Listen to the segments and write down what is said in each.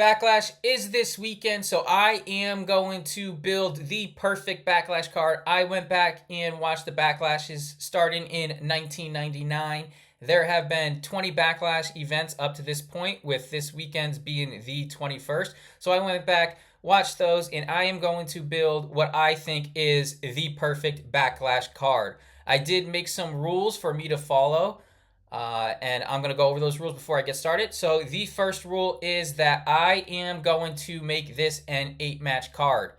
Backlash is this weekend, so I am going to build the perfect Backlash card. I went back and watched the Backlashes starting in 1999. There have been 20 Backlash events up to this point, with this weekend's being the 21st. So I went back, watched those, and I am going to build what I think is the perfect Backlash card. I did make some rules for me to follow. And I'm going to go over those rules before I get started. So the first rule is that I am going to make this an 8-match card.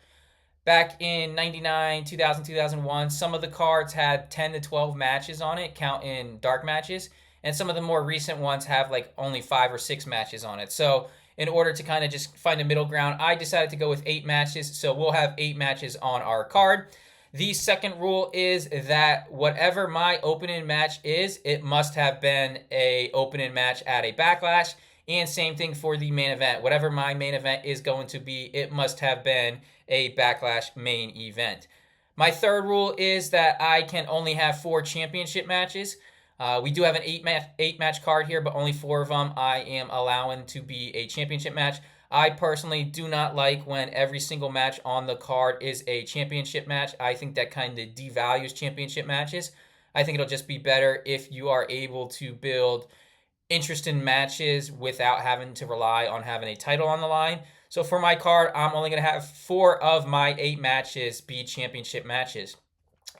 Back in 99, 2000, 2001, some of the cards had 10 to 12 matches on it, counting dark matches. And some of the more recent ones have like only 5 or 6 matches on it. So in order to kind of just find a middle ground, I decided to go with 8 matches. So we'll have 8 matches on our card. The second rule is that whatever my opening match is, it must have been a opening match at a Backlash. And same thing for the main event. Whatever my main event is going to be, it must have been a Backlash main event. My third rule is that I can only have 4 championship matches. We do have an 8-match card here, but only 4 of them I am allowing to be a championship match. I personally do not like when every single match on the card is a championship match. I think that kind of devalues championship matches. I think it'll just be better if you are able to build interesting matches without having to rely on having a title on the line. So for my card, I'm only going to have 4 of my 8 matches be championship matches.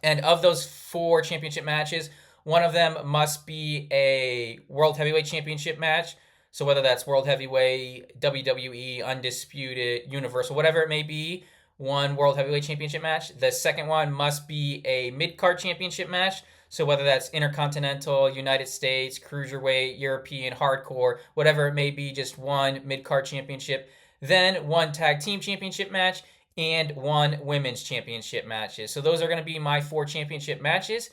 And of those 4 championship matches, one of them must be a World Heavyweight Championship match. So whether that's World Heavyweight, WWE, Undisputed, Universal, whatever it may be, one World Heavyweight Championship match. The second one must be a mid-card championship match. So whether that's Intercontinental, United States, Cruiserweight, European, Hardcore, whatever it may be, just one mid-card championship. Then one tag team championship match and one women's championship matches. So those are going to be my 4 championship matches.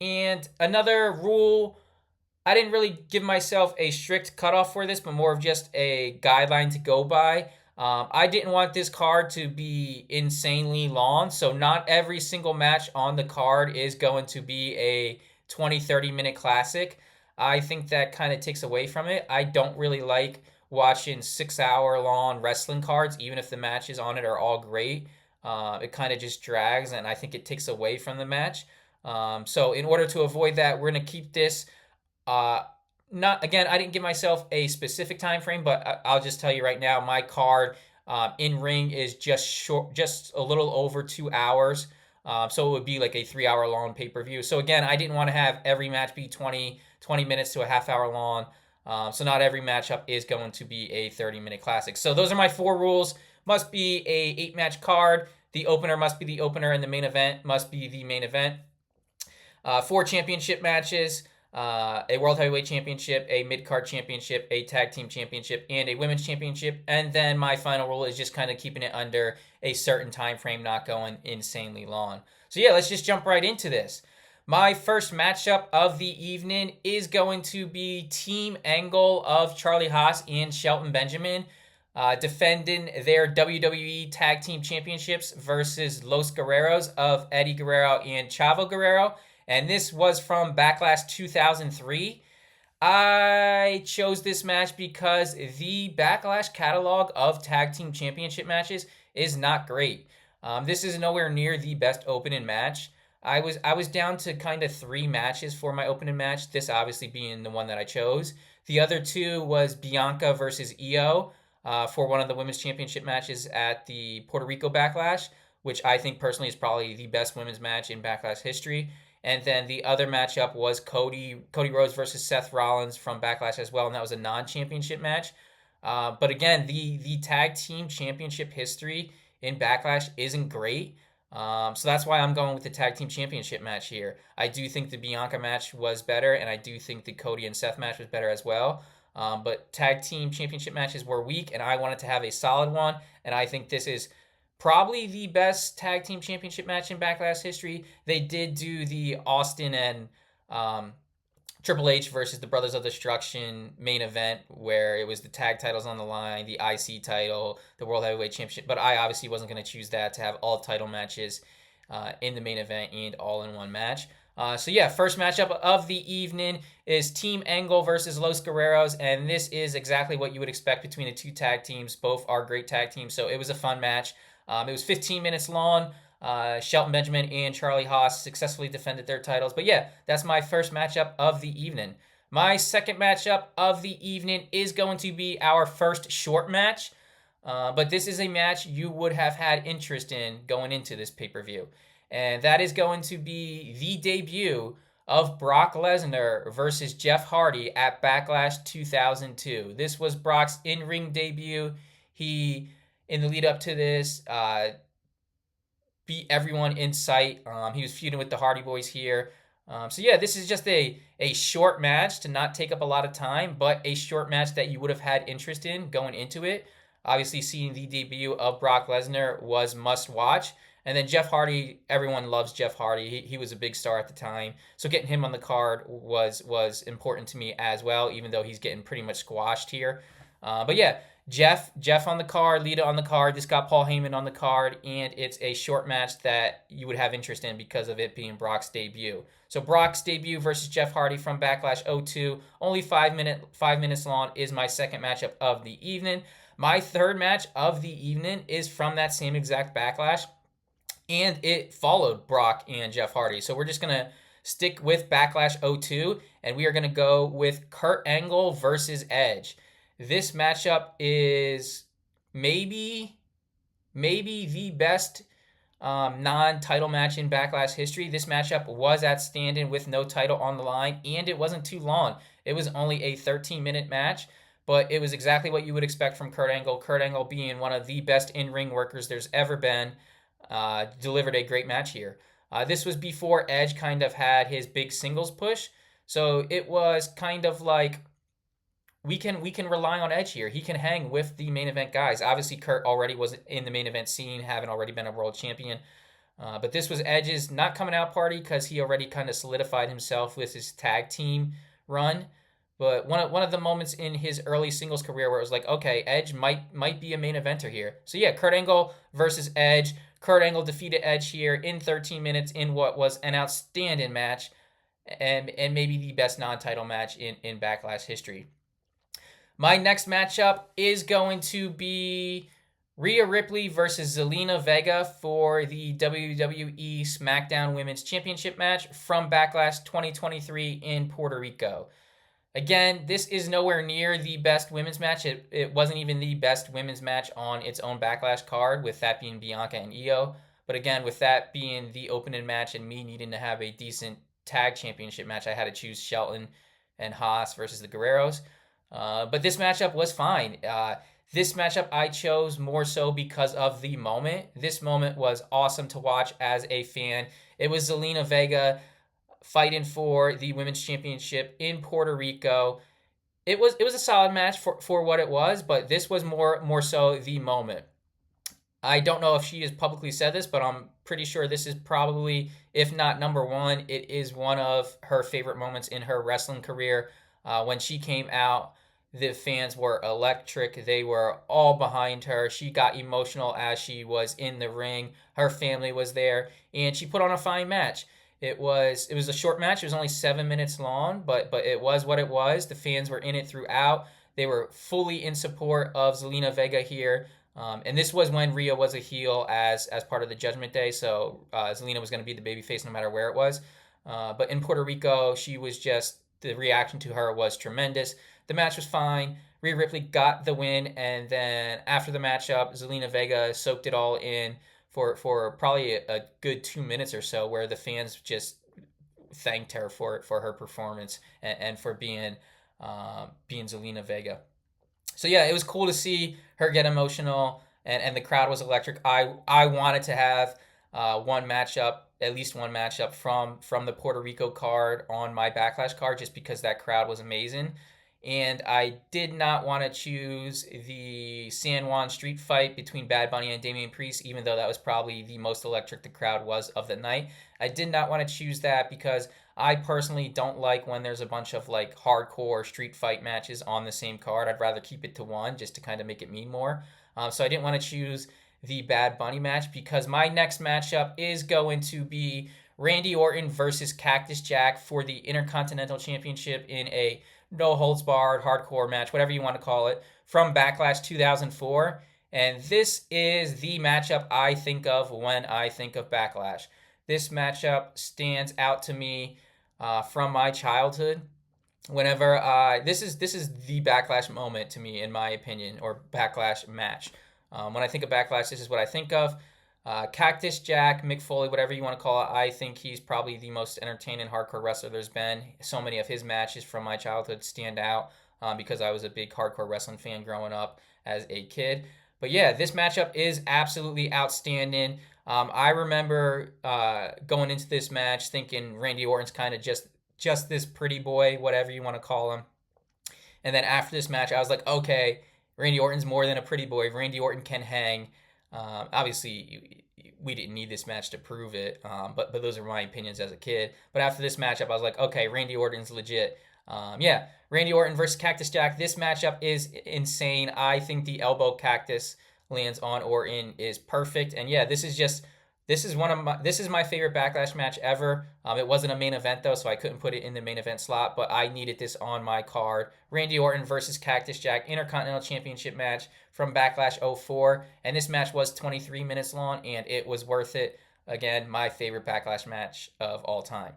And another rule, I didn't really give myself a strict cutoff for this, but more of just a guideline to go by. I didn't want this card to be insanely long, so not every single match on the card is going to be a 20, 30-minute classic. I think that kind of takes away from it. I don't really like watching 6-hour-long wrestling cards, even if the matches on it are all great. It kind of just drags, and I think it takes away from the match. So in order to avoid that, we're going to keep this not again. I didn't give myself a specific time frame, but I'll just tell you right now, my card in ring is just a little over 2 hours. So it would be like a 3-hour long pay-per-view. So again, I didn't want to have every match be 20 minutes to a half hour long. So not every matchup is going to be a 30-minute classic. So those are my 4 rules. Must be a 8-match card. The opener must be the opener, and the main event must be the main event. 4 championship matches. A World Heavyweight Championship, a Mid-Card Championship, a Tag Team Championship, and a Women's Championship. And then my final rule is just kind of keeping it under a certain time frame, not going insanely long. So yeah, let's just jump right into this. My first matchup of the evening is going to be Team Angle of Charlie Haas and Shelton Benjamin, defending their WWE Tag Team Championships versus Los Guerreros of Eddie Guerrero and Chavo Guerrero. And this was from Backlash 2003. I chose this match because the Backlash catalog of tag team championship matches is not great. This is nowhere near the best opening match. I was down to kind of 3 matches for my opening match, this obviously being the one that I chose. The other 2 was Bianca versus Io for one of the women's championship matches at the Puerto Rico Backlash, which I think personally is probably the best women's match in Backlash history. And then the other matchup was Cody Rhodes versus Seth Rollins from Backlash as well, and that was a non-championship match. But again, the tag team championship history in Backlash isn't great. So that's why I'm going with the tag team championship match here. I do think the Bianca match was better, and I do think the Cody and Seth match was better as well. But tag team championship matches were weak, and I wanted to have a solid one, and I think this is probably the best tag team championship match in Backlash history. They did do the Austin and Triple H versus the Brothers of Destruction main event, where it was the tag titles on the line, the IC title, the World Heavyweight Championship. But I obviously wasn't going to choose that to have all title matches in the main event and all in one match. So yeah, first matchup of the evening is Team Angle versus Los Guerreros, and this is exactly what you would expect between the two tag teams. Both are great tag teams, so it was a fun match. It was 15 minutes long. Shelton Benjamin and Charlie Haas successfully defended their titles. But yeah, that's my first matchup of the evening. My second matchup of the evening is going to be our first short match. But this is a match you would have had interest in going into this pay per view. And that is going to be the debut of Brock Lesnar versus Jeff Hardy at Backlash 2002. This was Brock's in ring debut. He, in the lead up to this, beat everyone in sight. He was feuding with the Hardy Boys here. So yeah, this is just a short match to not take up a lot of time, but a short match that you would have had interest in going into it. Obviously, seeing the debut of Brock Lesnar was must watch. And then Jeff Hardy, everyone loves Jeff Hardy. He was a big star at the time. So getting him on the card was important to me as well, even though he's getting pretty much squashed here. But yeah, Jeff on the card, Lita on the card. This got Paul Heyman on the card, and it's a short match that you would have interest in because of it being Brock's debut. So Brock's debut versus Jeff Hardy from Backlash '02, only 5 minutes long, is my second matchup of the evening. My third match of the evening is from that same exact Backlash, and it followed Brock and Jeff Hardy. So we're just gonna stick with Backlash '02, and we are gonna go with Kurt Angle versus Edge. This matchup is maybe the best non-title match in Backlash history. This matchup was at stand-in with no title on the line, and it wasn't too long. It was only a 13-minute match, but it was exactly what you would expect from Kurt Angle. Kurt Angle, being one of the best in-ring workers there's ever been, delivered a great match here. This was before Edge kind of had his big singles push, so it was kind of like we can rely on Edge here. He can hang with the main event guys. Obviously, Kurt already was in the main event scene, having already been a world champion. But this was Edge's not coming out party because he already kind of solidified himself with his tag team run. But one of the moments in his early singles career where it was like, okay, Edge might be a main eventer here. So yeah, Kurt Angle versus Edge. Kurt Angle defeated Edge here in 13 minutes in what was an outstanding match, and maybe the best non-title match in Backlash history. My next matchup is going to be Rhea Ripley versus Zelina Vega for the WWE SmackDown Women's Championship match from Backlash 2023 in Puerto Rico. Again, this is nowhere near the best women's match. It wasn't even the best women's match on its own Backlash card, with that being Bianca and Io. But again, with that being the opening match and me needing to have a decent tag championship match, I had to choose Shelton and Haas versus the Guerreros. But this matchup was fine. This matchup I chose more so because of the moment. This moment was awesome to watch as a fan. It was Zelina Vega fighting for the women's championship in Puerto Rico. It was a solid match for what it was, but this was more so the moment. I don't know if she has publicly said this, but I'm pretty sure this is probably, if not number one, it is one of her favorite moments in her wrestling career. When she came out, the fans were electric. They were all behind her. She got emotional as she was in the ring. Her family was there, and she put on a fine match. It was a short match. It was only 7 minutes long, but it was what it was. The fans were in it throughout. They were fully in support of Zelina Vega here. And this was when Rhea was a heel as part of the Judgment Day, so Zelina was going to be the babyface no matter where it was. But in Puerto Rico, she was just, the reaction to her was tremendous. The match was fine. Rhea Ripley got the win, and then after the matchup, Zelina Vega soaked it all in for probably a good 2 minutes or so, where the fans just thanked her for her performance and for being Zelina Vega. So yeah, it was cool to see her get emotional, and the crowd was electric. I wanted to have at least one matchup from the Puerto Rico card on my Backlash card, just because that crowd was amazing. And I did not want to choose the San Juan street fight between Bad Bunny and Damian Priest, even though that was probably the most electric the crowd was of the night. I did not want to choose that because I personally don't like when there's a bunch of like hardcore street fight matches on the same card. I'd rather keep it to one just to kind of make it mean more. So I didn't want to choose the Bad Bunny match, because my next matchup is going to be Randy Orton versus Cactus Jack for the Intercontinental Championship in a no holds barred hardcore match, whatever you want to call it, from Backlash 2004. And this is the matchup I think of when I think of Backlash. This matchup stands out to me from my childhood. Whenever this is the Backlash moment to me, in my opinion, or Backlash match. When I think of Backlash, this is what I think of. Cactus Jack, Mick Foley, whatever you want to call it, I think he's probably the most entertaining hardcore wrestler there's been. So many of his matches from my childhood stand out because I was a big hardcore wrestling fan growing up as a kid. But yeah, this matchup is absolutely outstanding. I remember going into this match thinking Randy Orton's kind of just this pretty boy, whatever you want to call him. And then after this match, I was like, okay, Randy Orton's more than a pretty boy. Randy Orton can hang. Obviously, we didn't need this match to prove it, but those are my opinions as a kid. But after this matchup, I was like, okay, Randy Orton's legit. Yeah, Randy Orton versus Cactus Jack. This matchup is insane. I think the elbow cactus lands on Orton is perfect. And yeah, this is my favorite Backlash match ever. It wasn't a main event though, so I couldn't put it in the main event slot, but I needed this on my card. Randy Orton versus Cactus Jack Intercontinental Championship match from Backlash '04, and this match was 23 minutes long, and it was worth it. Again, my favorite Backlash match of all time.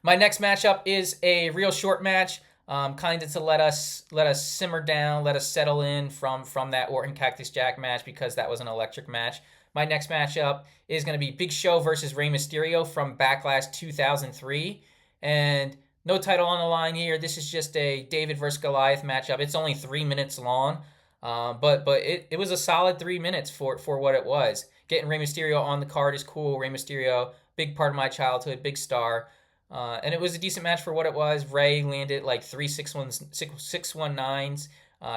My next matchup is a real short match, kind of to let us simmer down, let us settle in from that Orton Cactus Jack match, because that was an electric match. My next matchup is going to be Big Show versus Rey Mysterio from Backlash 2003. And no title on the line here. This is just a David versus Goliath matchup. It's only 3 minutes long, but it was a solid 3 minutes for what it was. Getting Rey Mysterio on the card is cool. Rey Mysterio, big part of my childhood, big star. And it was a decent match for what it was. Rey landed like 619s.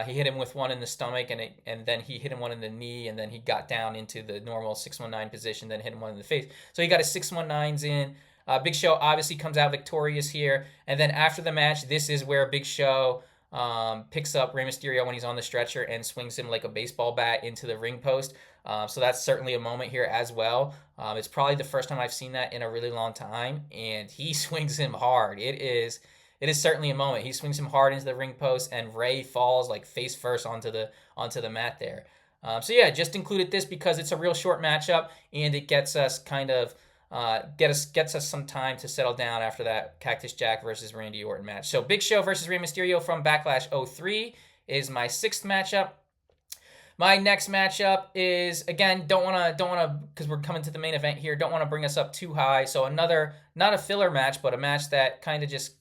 He hit him with one in the stomach, and then he hit him one in the knee, and then he got down into the normal 619 position, then hit him one in the face. So he got his 619s in. Big Show obviously comes out victorious here. And then after the match, this is where Big Show picks up Rey Mysterio when he's on the stretcher and swings him like a baseball bat into the ring post. So that's certainly a moment here as well. It's probably the first time I've seen that in a really long time, and he swings him hard. It is certainly a moment. He swings him hard into the ring post, and Rey falls like face first onto the mat there. So yeah, just included this because it's a real short matchup, and it gets us kind of gets us some time to settle down after that Cactus Jack versus Randy Orton match. So Big Show versus Rey Mysterio from Backlash '03 is my sixth matchup. My next matchup is, again, don't want to because we're coming to the main event here. Don't want to bring us up too high. So another, not a filler match, but a match that kind of just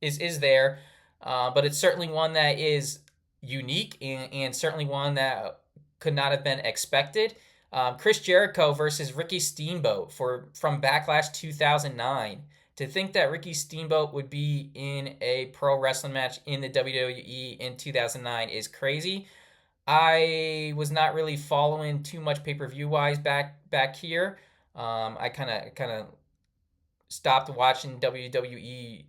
is there, but it's certainly one that is unique and certainly one that could not have been expected. Chris Jericho versus Ricky Steamboat from Backlash 2009. To think that Ricky Steamboat would be in a pro wrestling match in the WWE in 2009 is crazy. I was not really following too much pay-per-view wise back here. I kind of stopped watching WWE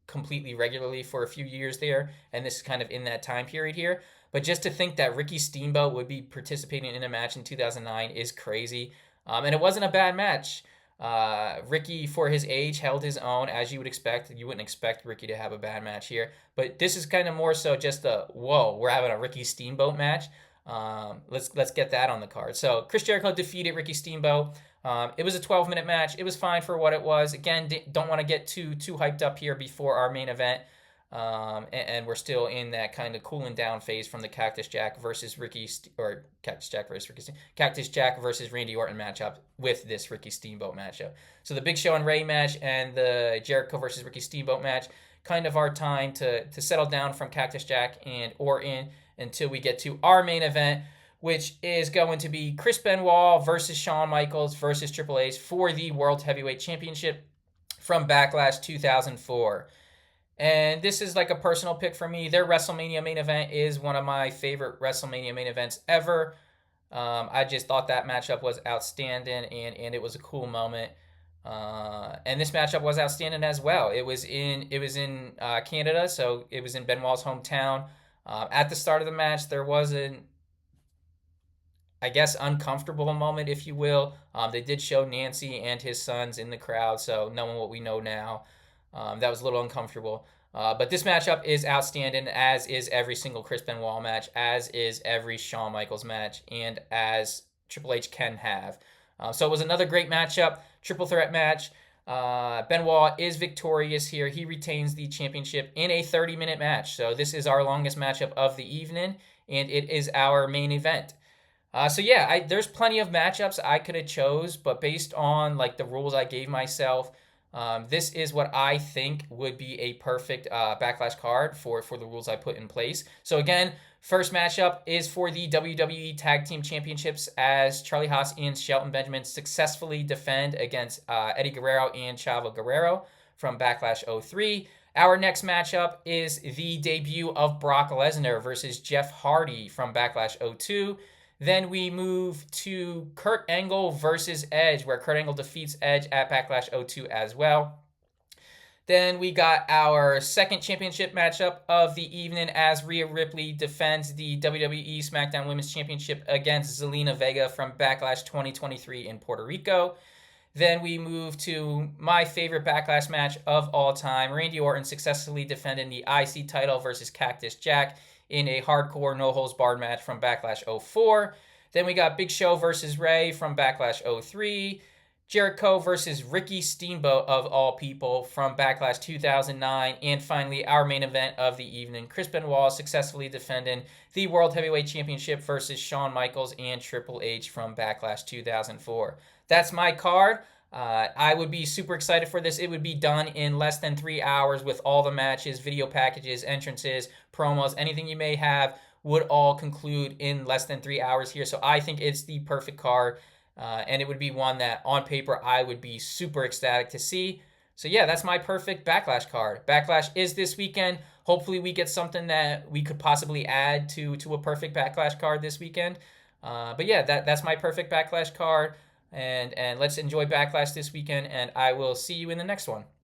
completely regularly for a few years there, and this is kind of in that time period here. But just to think that Ricky Steamboat would be participating in a match in 2009 is crazy. And it wasn't a bad match. Ricky, for his age, held his own, as you would expect. You wouldn't expect Ricky to have a bad match here. But this is kind of more so just whoa, we're having a Ricky Steamboat match. Let's get that on the card. So Chris Jericho defeated Ricky Steamboat. It was a 12-minute match. It was fine for what it was. Again, don't want to get too hyped up here before our main event. And we're still in that kind of cooling down phase from the Cactus Jack versus Cactus Jack versus Randy Orton matchup with this Ricky Steamboat matchup. So the Big Show and Rey match and the Jericho versus Ricky Steamboat match, kind of our time to settle down from Cactus Jack and Orton until we get to our main event, which is going to be Chris Benoit versus Shawn Michaels versus Triple H for the World Heavyweight Championship from Backlash 2004. And this is like a personal pick for me. Their WrestleMania main event is one of my favorite WrestleMania main events ever. I just thought that matchup was outstanding, and it was a cool moment. And this matchup was outstanding as well. It was in Canada, so it was in Benoit's hometown. At the start of the match, there was I guess, uncomfortable moment, if you will. They did show Nancy and his sons in the crowd, so knowing what we know now, that was a little uncomfortable. But this matchup is outstanding, as is every single Chris Benoit match, as is every Shawn Michaels match, and as Triple H can have. So it was another great matchup, triple threat match. Benoit is victorious here. He retains the championship in a 30-minute match. So this is our longest matchup of the evening, and it is our main event. So yeah, there's plenty of matchups I could have chose, but based on like the rules I gave myself, this is what I think would be a perfect Backlash card for the rules I put in place. So again, first matchup is for the WWE Tag Team Championships, as Charlie Haas and Shelton Benjamin successfully defend against Eddie Guerrero and Chavo Guerrero from Backlash '03. Our next matchup is the debut of Brock Lesnar versus Jeff Hardy from Backlash '02. Then we move to Kurt Angle versus Edge, where Kurt Angle defeats Edge at Backlash '02 as well. Then we got our second championship matchup of the evening, as Rhea Ripley defends the WWE SmackDown Women's Championship against Zelina Vega from Backlash 2023 in Puerto Rico. Then we move to my favorite Backlash match of all time, Randy Orton successfully defending the IC title versus Cactus Jack in a hardcore no-holds-barred match from Backlash '04. Then we got Big Show versus Ray from Backlash '03. Jericho versus Ricky Steamboat, of all people, from Backlash 2009. And finally, our main event of the evening, Chris Benoit successfully defending the World Heavyweight Championship versus Shawn Michaels and Triple H from Backlash 2004. That's my card. I would be super excited for this. It would be done in less than 3 hours with all the matches, video packages, entrances, promos, anything you may have would all conclude in less than 3 hours here. So I think it's the perfect card, and it would be one that on paper I would be super ecstatic to see. So yeah, that's my perfect Backlash card. Backlash is this weekend. Hopefully we get something that we could possibly add to a perfect Backlash card this weekend. But yeah, that's my perfect Backlash card. And let's enjoy Backlash this weekend, and I will see you in the next one.